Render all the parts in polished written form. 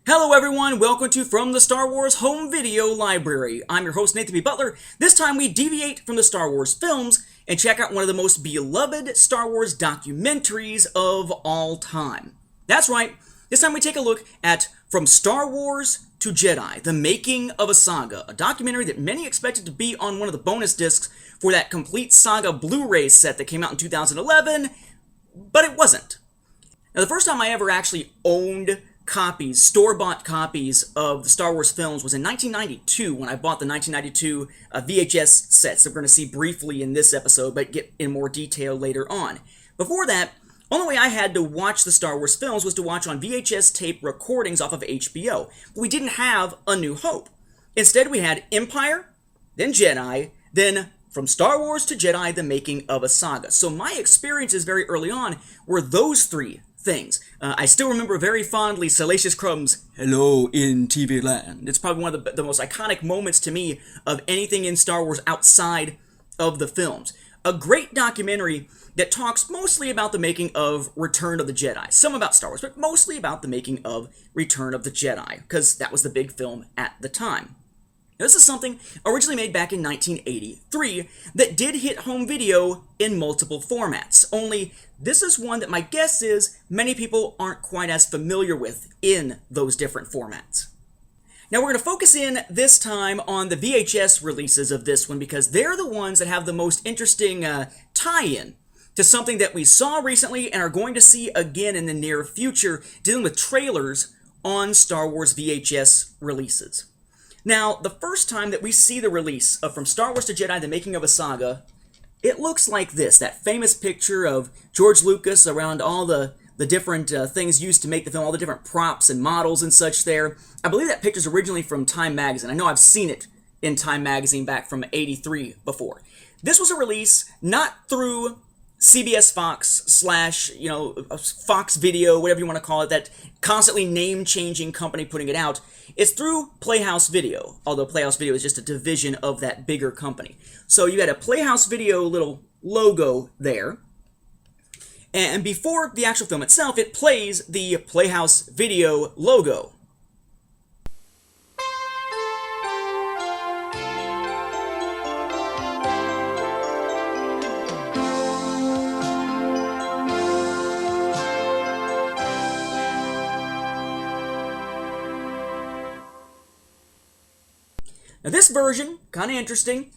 Hello everyone, welcome to From the Star Wars Home Video Library. I'm your host Nathan B. Butler. This time we deviate from the Star Wars films and check out one of the most beloved Star Wars documentaries of all time. That's right, this time we take a look at From Star Wars to Jedi, the making of a saga, a documentary that many expected to be on one of the bonus discs for that complete saga Blu-ray set that came out in 2011, but it wasn't. Now the first time I ever actually owned store-bought copies of the Star Wars films was in 1992 when I bought the 1992 VHS sets that we're going to see briefly in this episode, but get in more detail later on. Before that, only way I had to watch the Star Wars films was to watch on VHS tape recordings off of HBO. But we didn't have A New Hope. Instead, we had Empire, then Jedi, then From Star Wars to Jedi, the making of a saga. So my experiences very early on were those three things. I still remember very fondly Salacious Crumb's "Hello in TV Land." It's probably one of the most iconic moments to me of anything in Star Wars outside of the films. A great documentary that talks mostly about the making of Return of the Jedi. Some about Star Wars, but mostly about the making of Return of the Jedi, because that was the big film at the time. This is something originally made back in 1983 that did hit home video in multiple formats, only this is one that my guess is many people aren't quite as familiar with in those different formats. Now we're going to focus in this time on the VHS releases of this one because they're the ones that have the most interesting tie-in to something that we saw recently and are going to see again in the near future, dealing with trailers on Star Wars VHS releases. Now, the first time that we see the release of From Star Wars to Jedi, the making of a saga, it looks like this, that famous picture of George Lucas around all the different things used to make the film, all the different props and models and such there. I believe that picture's originally from Time Magazine. I know I've seen it in Time Magazine back from '83 before. This was a release not through CBS Fox / Fox Video, whatever you want to call it, that constantly name-changing company putting it out. It's through Playhouse Video, although Playhouse Video is just a division of that bigger company. So you had a Playhouse Video little logo there, and before the actual film itself, it plays the Playhouse Video logo. Now this version, kind of interesting,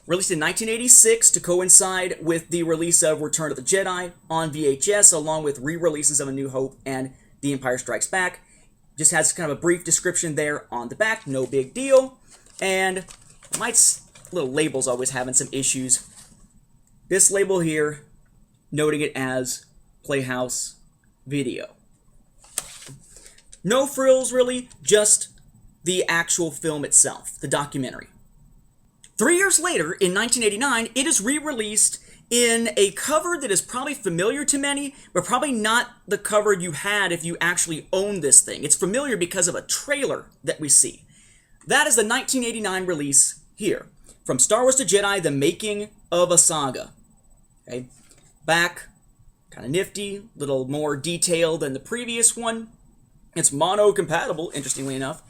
released in 1986 to coincide with the release of Return of the Jedi on VHS, along with re-releases of A New Hope and The Empire Strikes Back. Just has kind of a brief description there on the back, no big deal. And little labels always having some issues. This label here, noting it as Playhouse Video. No frills really, just the actual film itself, the documentary. 3 years later, in 1989, it is re-released in a cover that is probably familiar to many, but probably not the cover you had if you actually owned this thing. It's familiar because of a trailer that we see. That is the 1989 release here, From Star Wars to Jedi, the making of a saga. Okay, back, kind of nifty, a little more detailed than the previous one. It's mono-compatible, interestingly enough.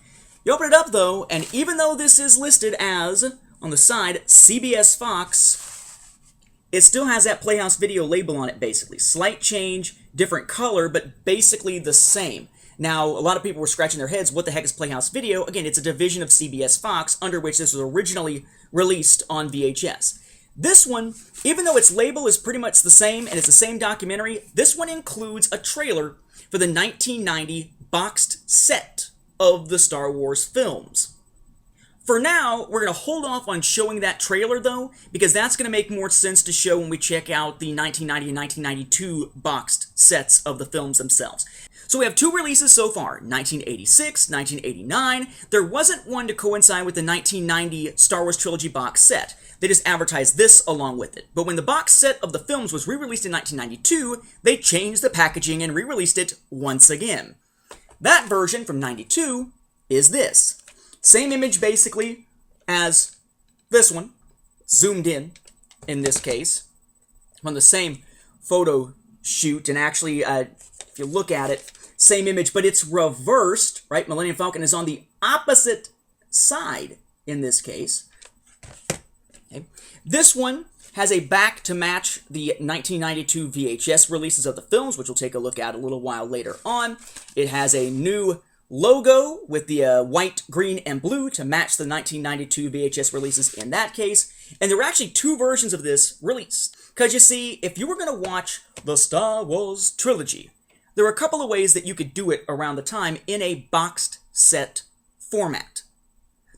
You open it up, though, and even though this is listed as, on the side, CBS Fox, it still has that Playhouse Video label on it, basically. Slight change, different color, but basically the same. Now, a lot of people were scratching their heads, what the heck is Playhouse Video? Again, it's a division of CBS Fox, under which this was originally released on VHS. This one, even though its label is pretty much the same, and it's the same documentary, this one includes a trailer for the 1990 boxed set of the Star Wars films. For now, we're going to hold off on showing that trailer, though, because that's going to make more sense to show when we check out the 1990 and 1992 boxed sets of the films themselves. So we have two releases so far, 1986, 1989. There wasn't one to coincide with the 1990 Star Wars Trilogy box set. They just advertised this along with it. But when the box set of the films was re-released in 1992, they changed the packaging and re-released it once again. That version from 92 is this. Same image basically as this one, zoomed in this case, from the same photo shoot, and actually, if you look at it, same image, but it's reversed, right? Millennium Falcon is on the opposite side in this case. Okay. This one has a back to match the 1992 VHS releases of the films, which we'll take a look at a little while later on. It has a new logo with the white, green, and blue to match the 1992 VHS releases in that case. And there were actually two versions of this released. Because you see, if you were going to watch the Star Wars trilogy, there were a couple of ways that you could do it around the time in a boxed set format.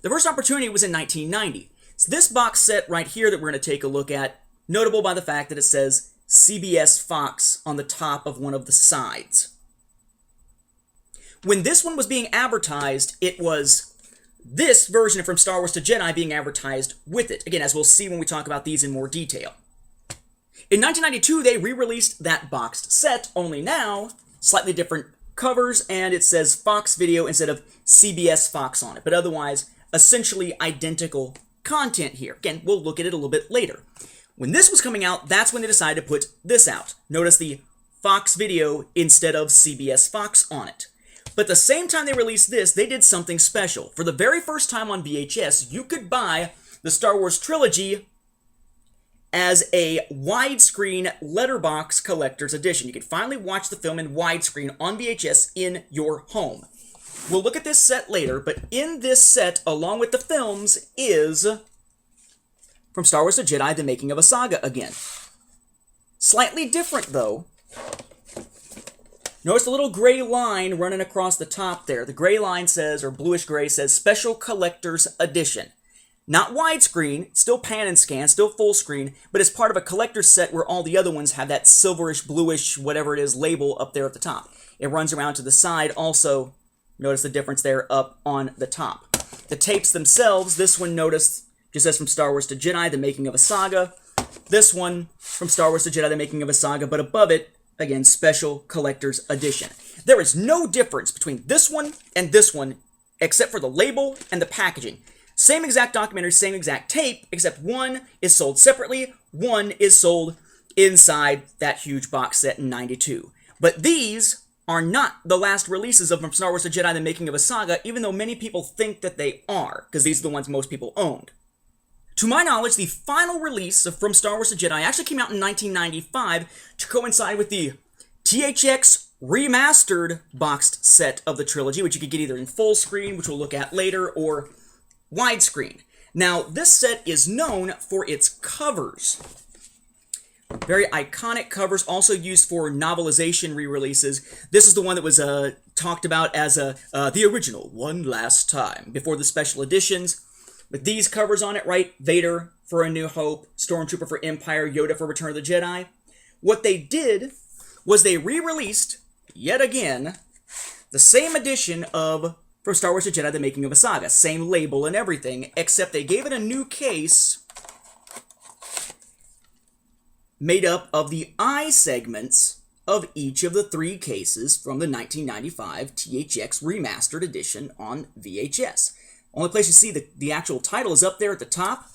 The first opportunity was in 1990. It's this box set right here that we're going to take a look at, notable by the fact that it says CBS Fox on the top of one of the sides. When this one was being advertised, it was this version from Star Wars to Jedi being advertised with it. Again, as we'll see when we talk about these in more detail. In 1992, they re-released that boxed set, only now, slightly different covers, and it says Fox Video instead of CBS Fox on it. But otherwise, essentially identical content here. Again, we'll look at it a little bit later. When this was coming out, that's when they decided to put this out. Notice the Fox Video instead of CBS Fox on it. But the same time they released this, they did something special. For the very first time on VHS, you could buy the Star Wars trilogy as a widescreen letterbox collector's edition. You could finally watch the film in widescreen on VHS in your home. We'll look at this set later, but in this set, along with the films, is from Star Wars to Jedi, The Making of a Saga again. Slightly different, though. Notice the little gray line running across the top there. The gray line says, or bluish gray says, Special Collector's Edition. Not widescreen, still pan and scan, still full screen, but it's part of a collector's set where all the other ones have that silverish, bluish, whatever it is, label up there at the top. It runs around to the side also. Notice the difference there up on the top. The tapes themselves, this one, notice, just says from Star Wars to Jedi, The Making of a Saga. This one, from Star Wars to Jedi, The Making of a Saga, but above it, again, Special Collector's Edition. There is no difference between this one and this one, except for the label and the packaging. Same exact documentary, same exact tape, except one is sold separately, one is sold inside that huge box set in 92. But these are not the last releases of From Star Wars to Jedi, The Making of a Saga, even though many people think that they are, because these are the ones most people owned. To my knowledge, the final release of From Star Wars to Jedi actually came out in 1995 to coincide with the THX remastered boxed set of the trilogy, which you could get either in full screen, which we'll look at later, or widescreen. Now, this set is known for its covers. Very iconic covers, also used for novelization re-releases. This is the one that was talked about as the original, One Last Time, before the special editions. With these covers on it, right? Vader for A New Hope, Stormtrooper for Empire, Yoda for Return of the Jedi. What they did was they re-released, yet again, the same edition of From Star Wars to Jedi, The Making of a Saga. Same label and everything, except they gave it a new case made up of the eye segments of each of the three cases from the 1995 THX Remastered Edition on VHS. Only place you see the actual title is up there at the top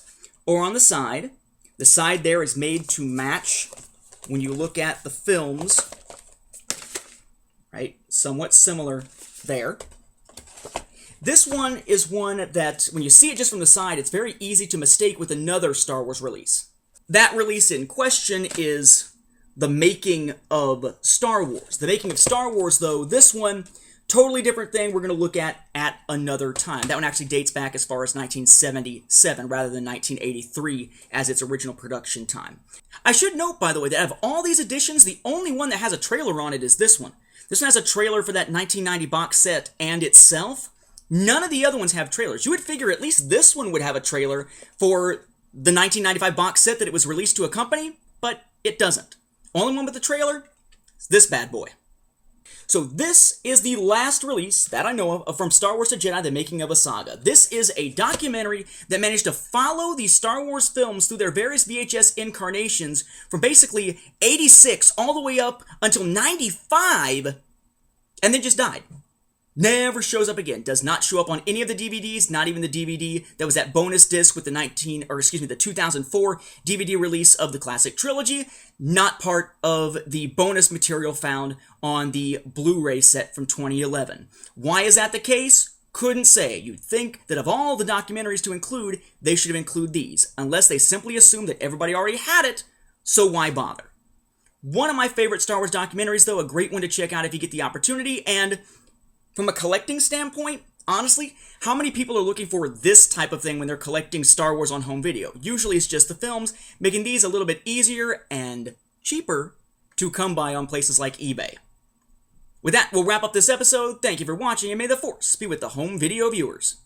or on the side. The side there is made to match when you look at the films, right? Somewhat similar there. This one is one that, when you see it just from the side, it's very easy to mistake with another Star Wars release. That release in question is The Making of Star Wars. The Making of Star Wars, though, this one, totally different thing we're going to look at another time. That one actually dates back as far as 1977 rather than 1983 as its original production time. I should note, by the way, that out of all these editions, the only one that has a trailer on it is this one. This one has a trailer for that 1990 box set and itself. None of the other ones have trailers. You would figure at least this one would have a trailer for the 1995 box set that it was released to accompany, but it doesn't. Only one with the trailer is this bad boy. So this is the last release that I know of From Star Wars to Jedi, The Making of a Saga. This is a documentary that managed to follow the Star Wars films through their various VHS incarnations from basically 86 all the way up until 95, and then just died. Never shows up again. Does not show up on any of the DVDs, not even the DVD that was that bonus disc with the 2004 DVD release of the classic trilogy. Not part of the bonus material found on the Blu-ray set from 2011. Why is that the case? Couldn't say. You'd think that of all the documentaries to include, they should have included these, unless they simply assumed that everybody already had it, so why bother? One of my favorite Star Wars documentaries, though, a great one to check out if you get the opportunity, and from a collecting standpoint, honestly, how many people are looking for this type of thing when they're collecting Star Wars on home video? Usually it's just the films, making these a little bit easier and cheaper to come by on places like eBay. With that, we'll wrap up this episode. Thank you for watching, and may the Force be with the home video viewers.